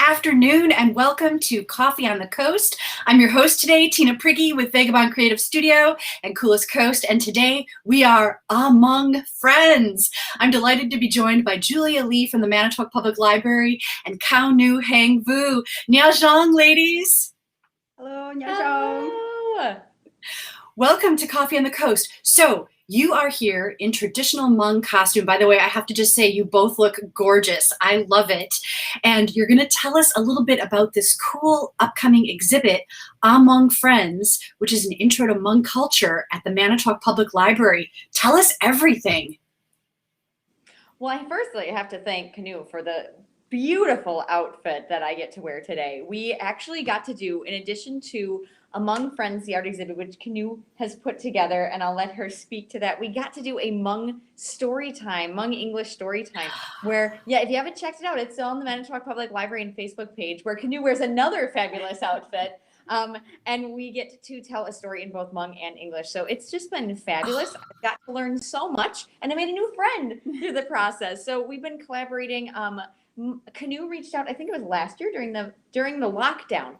afternoon and welcome to Coffee on the Coast. I'm your host today, Tina Prigge with Vagabond Creative Studio and Coolest Coast, and today we are among friends. I'm delighted to be joined by Julia Lee from the Manitowoc Public Library and Kaonou Hang. Nyajong, ladies. Hello, Nyajong. Hello. Welcome to Coffee on the Coast. So you are here in traditional Hmong costume. By the way, I have to just say you both look gorgeous. I love it. And you're going to tell us a little bit about this cool upcoming exhibit, AHMONG FRIENDS, which is an intro to Hmong culture at the Manitowoc Public Library. Tell us everything. Well, I firstly have to thank Kaonou for the beautiful outfit that I get to wear today. We actually got to do, in addition to AHMONG FRIENDS, the art exhibit, which Kaonou has put together, and I'll let her speak to that. We got to do a Hmong story time, Hmong English story time, where, if you haven't checked it out, it's on the Manitowoc Public Library and Facebook page, where Kaonou wears another fabulous outfit, and we get to tell a story in both Hmong and English. So it's just been fabulous. I've got to learn so much, and I made a new friend through the process. So we've been collaborating. Kaonou reached out, I think it was last year during the lockdown,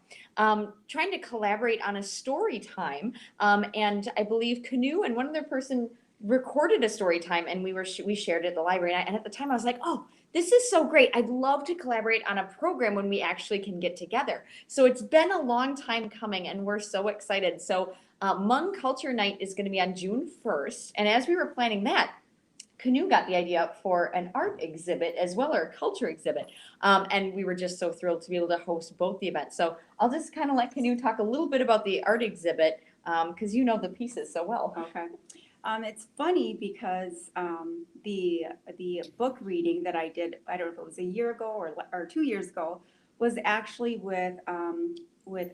trying to collaborate on a story time. And I believe Kaonou and one other person recorded a story time, and we shared it at the library. And at the time I was like, oh, this is so great. I'd love to collaborate on a program when we actually can get together. So it's been a long time coming, and we're so excited. So Hmong Culture Night is going to be on June 1st. And as we were planning that, Kaonou got the idea for an art exhibit as well, or a culture exhibit. And we were just so thrilled to be able to host both the events. So I'll just kind of let Kaonou talk a little bit about the art exhibit, because you know the pieces so well. Okay. It's funny because the book reading that I did, I don't know if it was a year ago or 2 years ago, was actually with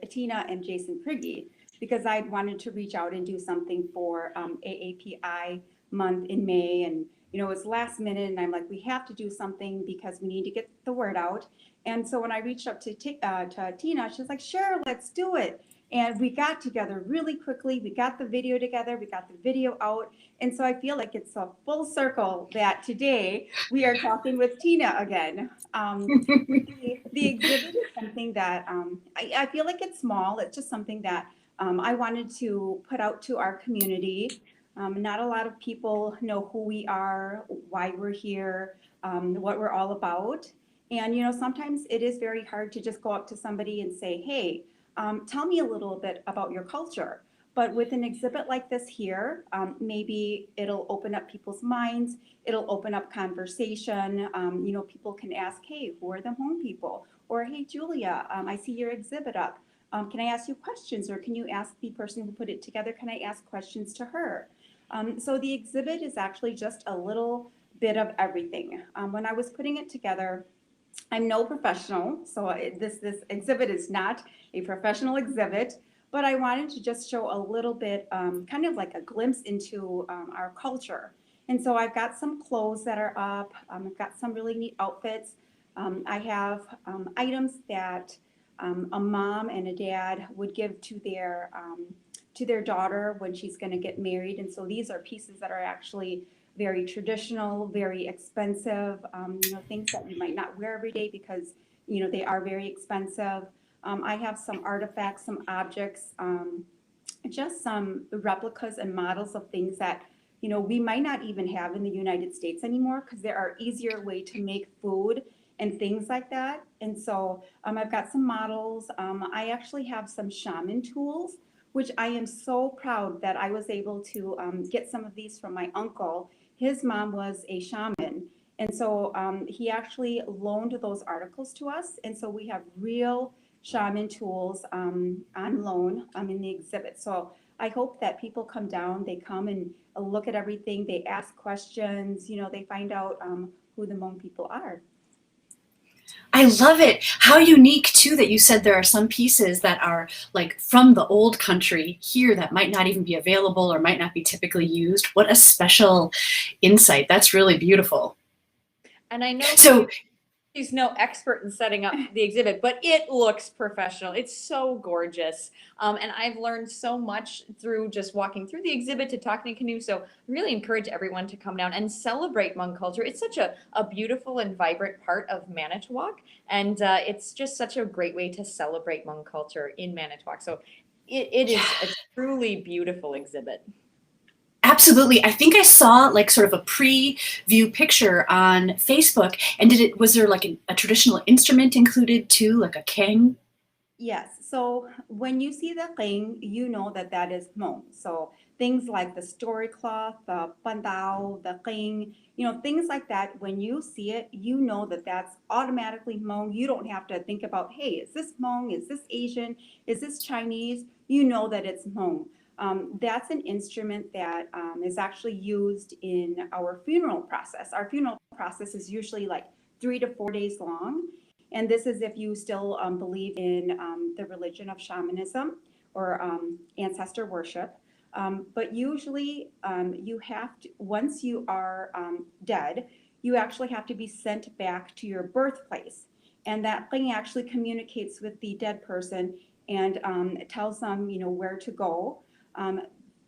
Tina and Jason Prigge, because I wanted to reach out and do something for AAPI month in May, and it was last minute, and I'm like, we have to do something because we need to get the word out. And so when I reached out to Tina, she was like, sure, let's do it. And we got together really quickly. We got the video together. We got the video out. And so I feel like it's a full circle that today we are talking with Tina again. The exhibit is something that I feel like it's small. It's just something that I wanted to put out to our community. Not a lot of people know who we are, why we're here, what we're all about. And, sometimes it is very hard to just go up to somebody and say, hey, tell me a little bit about your culture. But with an exhibit like this here, maybe it'll open up people's minds. It'll open up conversation. People can ask, hey, who are the Hmong people? Or, hey, Julia, I see your exhibit up. Can I ask you questions? Or can you ask the person who put it together, can I ask questions to her? So the exhibit is actually just a little bit of everything. When I was putting it together, I'm no professional, so this exhibit is not a professional exhibit, but I wanted to just show a little bit, kind of like a glimpse into our culture. And so I've got some clothes that are up. I've got some really neat outfits. I have items that a mom and a dad would give to their daughter when she's going to get married. And so these are pieces that are actually very traditional, very expensive, things that we might not wear every day because, they are very expensive. I have some artifacts, some objects, just some replicas and models of things that, we might not even have in the United States anymore because there are easier way to make food and things like that. And so I've got some models. I actually have some shaman tools, which I am so proud that I was able to get some of these from my uncle. His mom was a shaman. And so he actually loaned those articles to us. And so we have real shaman tools on loan in the exhibit. So I hope that people come down, they come and look at everything, they ask questions, they find out who the Hmong people are. I love it. How unique, too, that you said there are some pieces that are like from the old country here that might not even be available or might not be typically used. What a special insight. That's really beautiful. And I know She's no expert in setting up the exhibit, but it looks professional. It's so gorgeous. And I've learned so much through just walking through the exhibit to talking to Canoe. So I really encourage everyone to come down and celebrate Hmong culture. It's such a beautiful and vibrant part of Manitowoc. And it's just such a great way to celebrate Hmong culture in Manitowoc. So it is a truly beautiful exhibit. Absolutely. I think I saw like sort of a preview picture on Facebook. And was there like a traditional instrument included too, like a keng? Yes. So when you see the ring, you know that that is Hmong. So things like the story cloth, the pandao, the ring, things like that. When you see it, you know that that's automatically Hmong. You don't have to think about, hey, is this Hmong? Is this Asian? Is this Chinese? You know that it's Hmong. That's an instrument that is actually used in our funeral process. Our funeral process is usually like 3 to 4 days long. And this is if you still believe in the religion of shamanism or ancestor worship. But usually you have to, once you are dead, you actually have to be sent back to your birthplace. And that thing actually communicates with the dead person and tells them, where to go.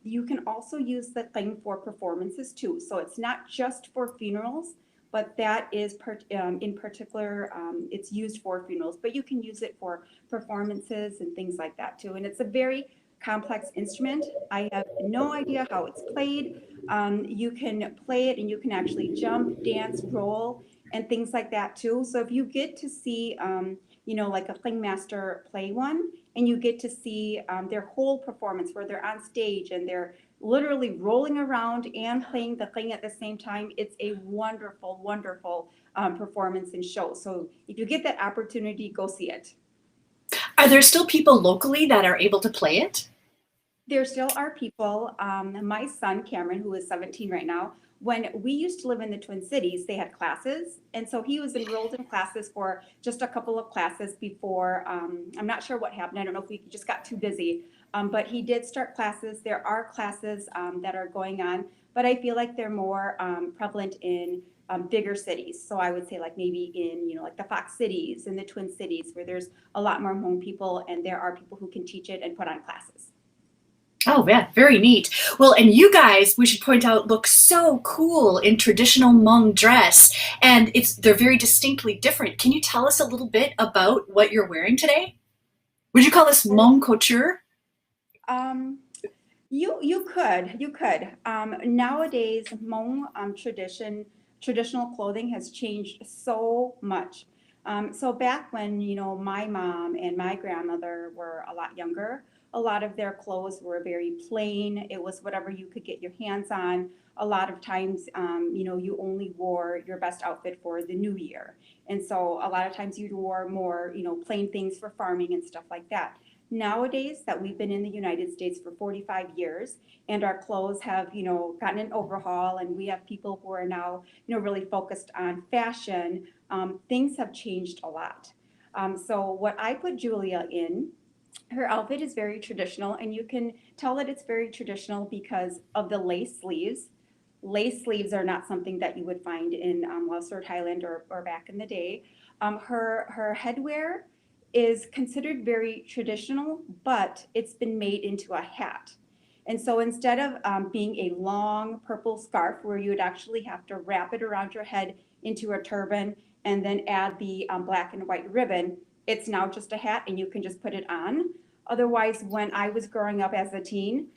You can also use the thing for performances too. So it's not just for funerals, but that is in particular, it's used for funerals, but you can use it for performances and things like that too. And it's a very complex instrument. I have no idea how it's played. You can play it and you can actually jump, dance, roll, and things like that too. So if you get to see, like a fling master play one, and you get to see their whole performance where they're on stage and they're literally rolling around and playing the thing at the same time. It's a wonderful, wonderful performance and show. So if you get that opportunity, go see it. Are there still people locally that are able to play it? There still are people. My son, Cameron, who is 17 right now, when we used to live in the Twin Cities, they had classes. And so he was enrolled in classes for just a couple of classes before. I'm not sure what happened. I don't know if we just got too busy. But he did start classes. There are classes that are going on, but I feel like they're more prevalent in bigger cities. So I would say like maybe in, like the Fox Cities and the Twin Cities where there's a lot more Hmong people and there are people who can teach it and put on classes. Oh, yeah, very neat. Well, and you guys, we should point out, look so cool in traditional Hmong dress, and they're very distinctly different. Can you tell us a little bit about what you're wearing today? Would you call this Hmong couture? You could. Nowadays, Hmong traditional clothing has changed so much. So back when, my mom and my grandmother were a lot younger, a lot of their clothes were very plain. It was whatever you could get your hands on. A lot of times, you only wore your best outfit for the new year. And so a lot of times you wore more, plain things for farming and stuff like that. Nowadays that we've been in the United States for 45 years and our clothes have, gotten an overhaul and we have people who are now, really focused on fashion, things have changed a lot. So what I put Julia in, her outfit is very traditional and you can tell that it's very traditional because of the lace sleeves. Lace sleeves are not something that you would find in Western Highland or back in the day. Her headwear is considered very traditional, but it's been made into a hat. And so instead of being a long purple scarf where you would actually have to wrap it around your head into a turban and then add the black and white ribbon, it's now just a hat and you can just put it on. Otherwise, when I was growing up as a teen,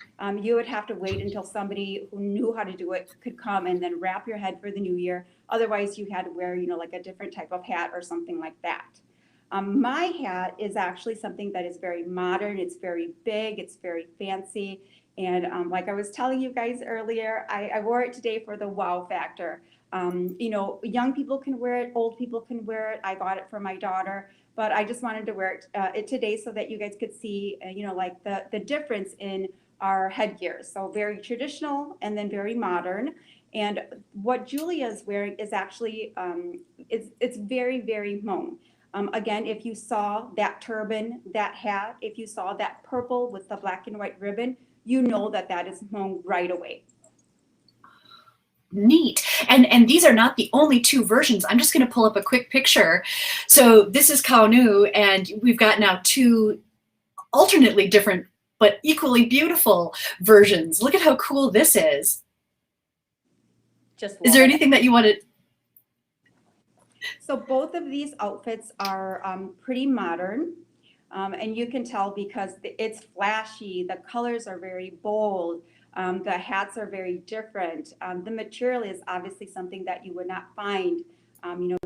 you would have to wait until somebody who knew how to do it could come and then wrap your head for the new year. Otherwise, you had to wear, like a different type of hat or something like that. My hat is actually something that is very modern. It's very big. It's very fancy. And like I was telling you guys earlier, I wore it today for the wow factor. Young people can wear it. Old people can wear it. I bought it for my daughter. But I just wanted to wear it today so that you guys could see, like the difference in our headgear. So very traditional and then very modern. And what Julia is wearing is actually, it's very, very Hmong. Again, if you saw that turban, that hat, if you saw that purple with the black and white ribbon, you know that that is Hmong right away. Neat. And these are not the only two versions. I'm just going to pull up a quick picture. So this is Kaonou, and we've got now two alternately different but equally beautiful versions. Look at how cool this is. Is there anything that you wanted? So both of these outfits are pretty modern, and you can tell because it's flashy, the colors are very bold, the hats are very different. The material is obviously something that you would not find,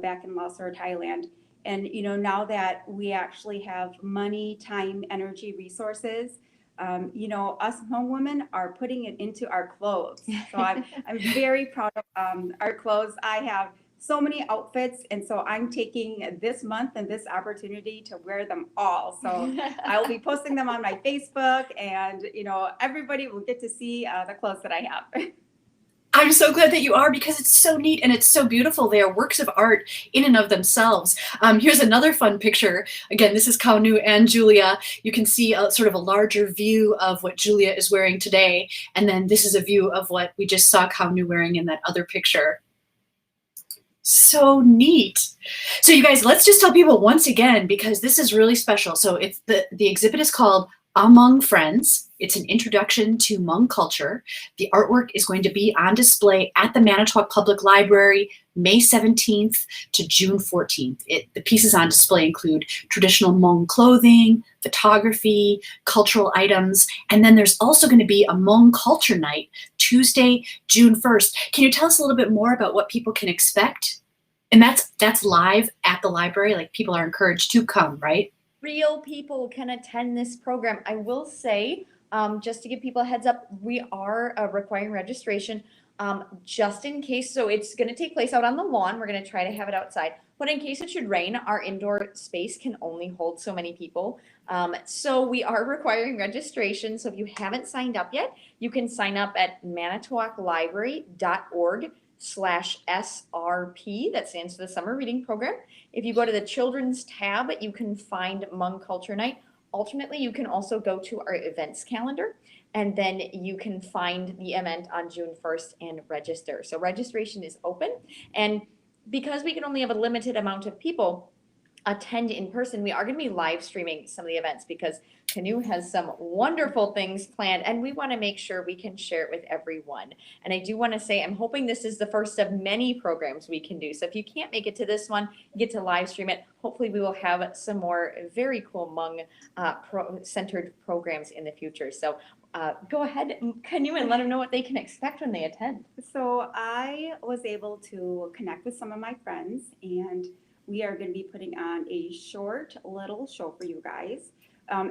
back in Laos or Thailand. And, now that we actually have money, time, energy, resources, us Hmong women are putting it into our clothes. So I'm very proud of our clothes. I have so many outfits, and so I'm taking this month and this opportunity to wear them all. So I will be posting them on my Facebook, and everybody will get to see the clothes that I have. I'm so glad that you are, because it's so neat and it's so beautiful. They are works of art in and of themselves. Here's another fun picture. Again, this is Kaonou and Julia. You can see sort of a larger view of what Julia is wearing today, and then this is a view of what we just saw Kaonou wearing in that other picture. So neat. So you guys, let's just tell people once again, because this is really special. So it's the exhibit is called AHMONG FRIENDS. It's an introduction to Hmong culture. The artwork is going to be on display at the Manitowoc Public Library, May 17th to June 14th. The pieces on display include traditional Hmong clothing, photography, cultural items, and then there's also going to be a Hmong Culture Night, Tuesday, June 1st. Can you tell us a little bit more about what people can expect? And that's live at the library, like people are encouraged to come, right? Real people can attend this program. I will say, just to give people a heads up, we are requiring registration just in case. So it's going to take place out on the lawn. We're going to try to have it outside. But in case it should rain, our indoor space can only hold so many people. So we are requiring registration. So if you haven't signed up yet, you can sign up at manitowoclibrary.org/SRP. That stands for the Summer Reading Program. If you go to the Children's tab, you can find Hmong Culture Night. Alternately, you can also go to our events calendar, and then you can find the event on June 1st and register. So registration is open, and because we can only have a limited amount of people attend in person, we are going to be live streaming some of the events because Kaonou has some wonderful things planned, and we want to make sure we can share it with everyone. And I do want to say, I'm hoping this is the first of many programs we can do. So if you can't make it to this one, you get to live stream it. Hopefully we will have some more very cool Hmong centered programs in the future. So go ahead, Kaonou, and let them know what they can expect when they attend. So I was able to connect with some of my friends, and we are going to be putting on a short little show for you guys.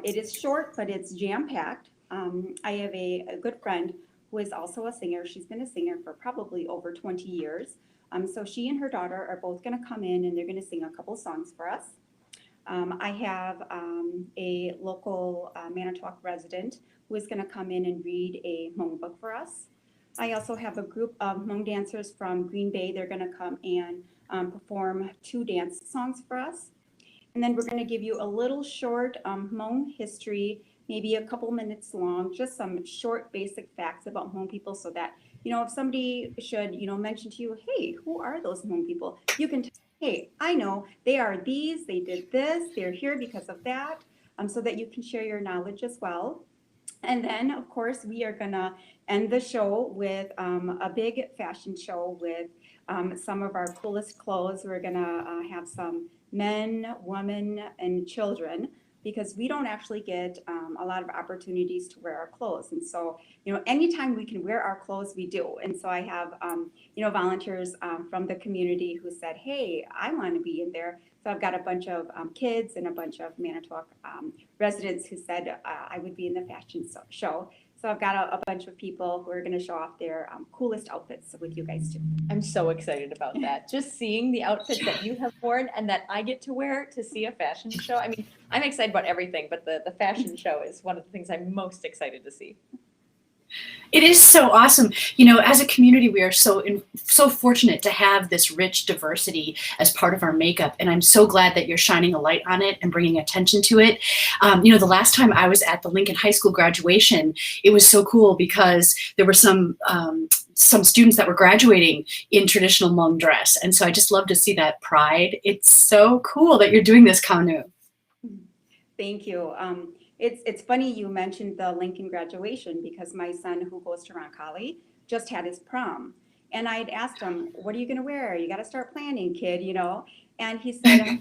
It is short, but it's jam-packed. I have a good friend who is also a singer. She's been a singer for probably over 20 years. So she and her daughter are both going to come in, and they're going to sing a couple songs for us. I have a local Manitowoc resident who is going to come in and read a Hmong book for us. I also have a group of Hmong dancers from Green Bay. They're going to come and perform 2 dance songs for us. And then we're going to give you a little short Hmong history, maybe a couple minutes long, just some short basic facts about Hmong people so that, if somebody should, mention to you, hey, who are those Hmong people? You can tell, hey, I know they are these, they did this, they're here because of that, so that you can share your knowledge as well. And then, of course, we are going to end the show with a big fashion show with some of our coolest clothes. We're going to have some men, women, and children, because we don't actually get a lot of opportunities to wear our clothes. And so, anytime we can wear our clothes, we do. And so I have, volunteers from the community who said, hey, I want to be in there. So I've got a bunch of kids and a bunch of Manitowoc residents who said I would be in the fashion show. So I've got a bunch of people who are going to show off their coolest outfits with you guys too. I'm so excited about that. Just seeing the outfits that you have worn and that I get to wear to see a fashion show. I mean, I'm excited about everything, but the fashion show is one of the things I'm most excited to see. It is so awesome. You know, as a community, we are so fortunate to have this rich diversity as part of our makeup, and I'm so glad that you're shining a light on it and bringing attention to it. You know, the last time I was at the Lincoln High School graduation, it was so cool because there were some students that were graduating in traditional Hmong dress, and so I just love to see that pride. It's so cool that you're doing this, Kaonou. Thank you. It's funny you mentioned the Lincoln graduation because my son, who goes to Roncalli, just had his prom. And I'd asked him, what are you going to wear? You got to start planning, kid, you know? And he said,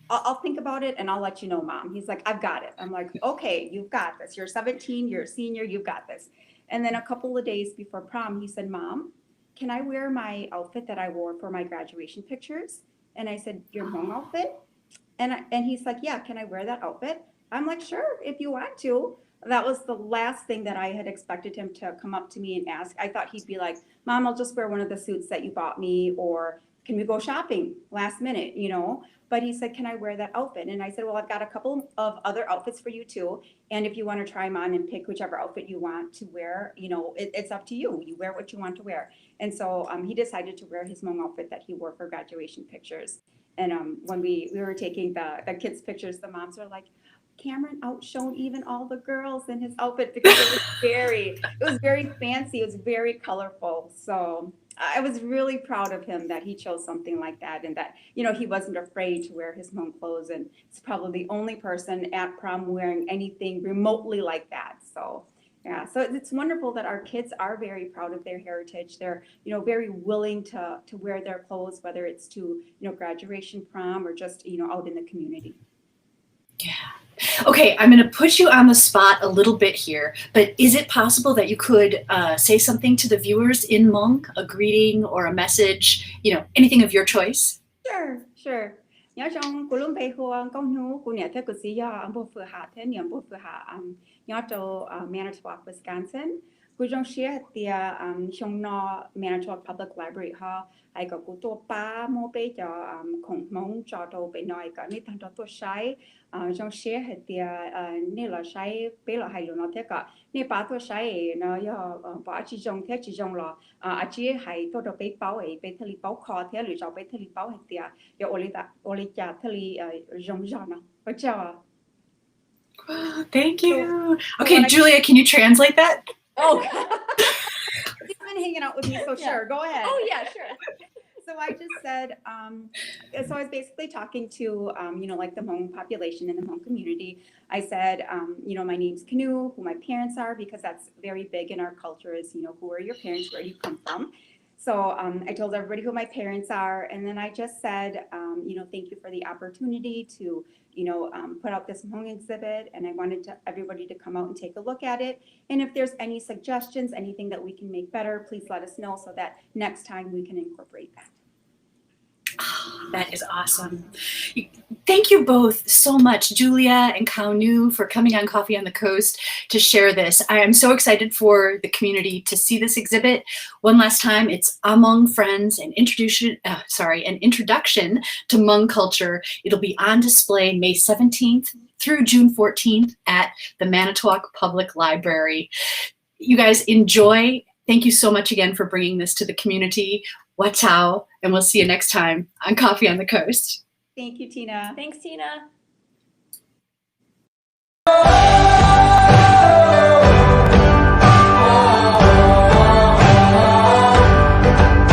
I'll think about it and I'll let you know, Mom. He's like, I've got it. I'm like, okay, you've got this. You're 17, you're a senior, you've got this. And then a couple of days before prom, he said, Mom, can I wear my outfit that I wore for my graduation pictures? And I said, your Hmong outfit? And he's like, yeah, can I wear that outfit? I'm like, sure, if you want to. That was the last thing that I had expected him to come up to me and ask. I thought he'd be like, Mom, I'll just wear one of the suits that you bought me, or can we go shopping last minute, you know? But he said, can I wear that outfit? And I said, well, I've got a couple of other outfits for you too. And if you want to try them on and pick whichever outfit you want to wear, you know, it's up to you. You wear what you want to wear. And so he decided to wear his Hmong outfit that he wore for graduation pictures. And when we were taking the kids' pictures, the moms were like, Cameron outshone even all the girls in his outfit because it was very fancy. It was very colorful. So I was really proud of him that he chose something like that, and that, you know, he wasn't afraid to wear his Hmong clothes. And it's probably the only person at prom wearing anything remotely like that. So yeah, so it's wonderful that our kids are very proud of their heritage. They're, you know, very willing to wear their clothes, whether it's to, you know, graduation, prom, or just, you know, out in the community. Yeah. Okay, I'm going to put you on the spot a little bit here, but is it possible that you could say something to the viewers in Hmong, a greeting or a message, you know, anything of your choice? Sure. Nhớ trong Kulum Bay Huang Công Nhu của nhà thế của sĩ do ông bố phù hạ thế niệm bố phù hạ nhớ cho Manitowoc, Wisconsin. Cú trong share thì trong nó Manitowoc Public Library ha ai có cú tổ ba mô bê cho khổng mong cho đồ bê nói có nít thằng đó tổ sai trong share thì nê là sai bê là hay nó thế cả nê ba tổ sai nó do bỏ chỉ trong là chỉ hay tổ đồ bê bao ấy bê thলি bao khó thế rồi cho bê thli bao hết thì do oli cha thli trong nó có cho. Thank you. Okay, Julia, can you translate that? Oh, he's been hanging out with me, so sure, go ahead. Oh yeah, sure. So I just said, so I was basically talking to, you know, like the Hmong population in the Hmong community. I said, you know, my name's Kaonou, who my parents are, because that's very big in our culture is, you know, who are your parents, where do you come from? So I told everybody who my parents are, and then I just said, you know, thank you for the opportunity to, you know, put out this Hmong exhibit, and I wanted everybody to come out and take a look at it. And if there's any suggestions, anything that we can make better, please let us know so that next time we can incorporate that. Oh, that is awesome. Thank you both so much, Julia and Kaonou, for coming on Coffee on the Coast to share this. I am so excited for the community to see this exhibit. One last time, it's AHMONG FRIENDS, an introduction to Hmong culture. It'll be on display May 17th through June 14th at the Manitowoc Public Library. You guys enjoy. Thank you so much again for bringing this to the community. Watao, and we'll see you next time on Coffee on the Coast. Thank you, Tina. Thanks, Tina.